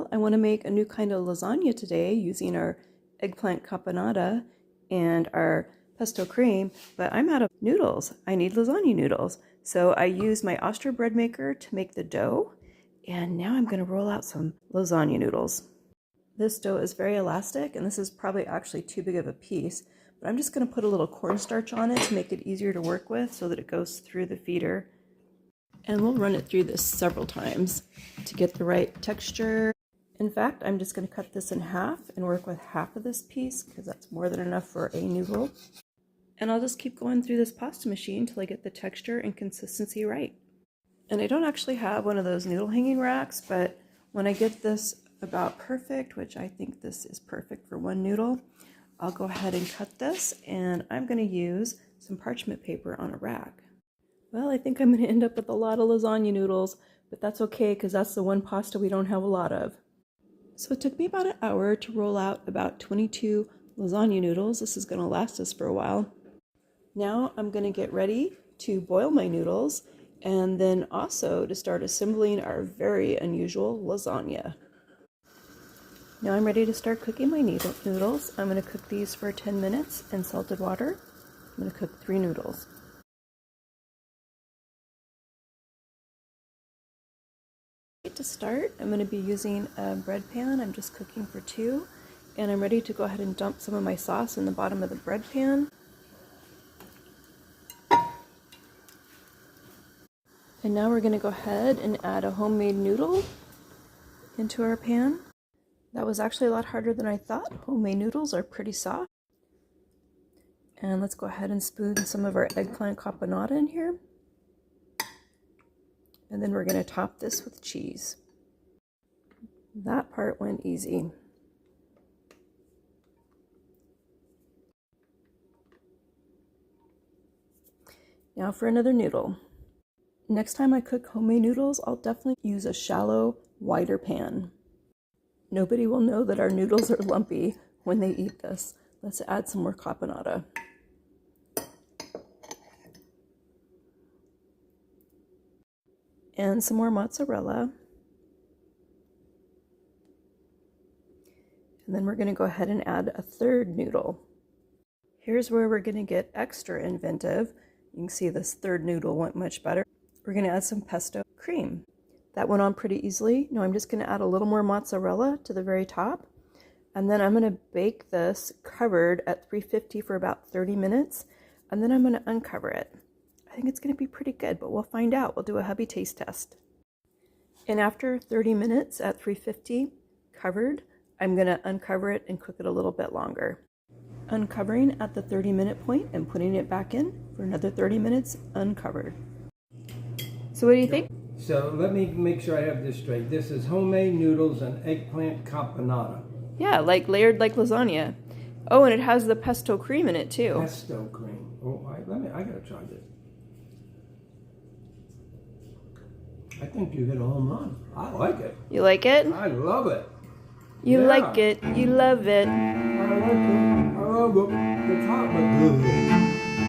Well, I want to make a new kind of lasagna today using our eggplant caponata and our pesto cream, but I'm out of noodles. I need lasagna noodles. So I use my Austria bread maker to make the dough, and now I'm going to roll out some lasagna noodles. This dough is very elastic, and this is probably actually too big of a piece, but I'm just going to put a little cornstarch on it to make it easier to work with so that it goes through the feeder. And we'll run it through this several times to get the right texture. In fact, I'm just going to cut this in half and work with half of this piece because that's more than enough for a noodle. And I'll just keep going through this pasta machine till I get the texture and consistency right. And I don't actually have one of those noodle hanging racks, but when I get this about perfect, which I think this is perfect for one noodle, I'll go ahead and cut this, and I'm going to use some parchment paper on a rack. Well, I think I'm going to end up with a lot of lasagna noodles, but that's okay because that's the one pasta we don't have a lot of. So it took me about an hour to roll out about 22 lasagna noodles. This is going to last us for a while. Now I'm going to get ready to boil my noodles and then also to start assembling our very unusual lasagna. Now I'm ready to start cooking my noodles. I'm going to cook these for 10 minutes in salted water. I'm going to cook 3 noodles. To start, I'm going to be using a bread pan. I'm just cooking for 2, and I'm ready to go ahead and dump some of my sauce in the bottom of the bread pan. And now we're going to go ahead and add a homemade noodle into our pan. That was actually a lot harder than I thought. Homemade noodles are pretty soft. And let's go ahead and spoon some of our eggplant caponata in here. And then we're going to top this with cheese. That part went easy. Now for another noodle. Next time I cook homemade noodles, I'll definitely use a shallow, wider pan. Nobody will know that our noodles are lumpy when they eat this. Let's add some more caponata. And some more mozzarella. And then we're going to go ahead and add a third noodle. Here's where we're going to get extra inventive. You can see this third noodle went much better. We're going to add some pesto cream. That went on pretty easily. Now I'm just going to add a little more mozzarella to the very top. And then I'm going to bake this covered at 350 for about 30 minutes. And then I'm going to uncover it. I think it's going to be pretty good, but we'll find out. We'll do a hubby taste test. And after 30 minutes at 350 covered, I'm going to uncover it and cook it a little bit longer. Uncovering at the 30-minute point and putting it back in for another 30 minutes uncovered. So what do you think? So let me make sure I have this straight. This is homemade noodles and eggplant caponata. Yeah, like layered like lasagna. Oh, and it has the pesto cream in it too. Pesto cream. Oh, I gotta try this. I think you hit a home run. I like it. You like it? I love it. You like it. You love it. I like it. I love it. It's hot but good.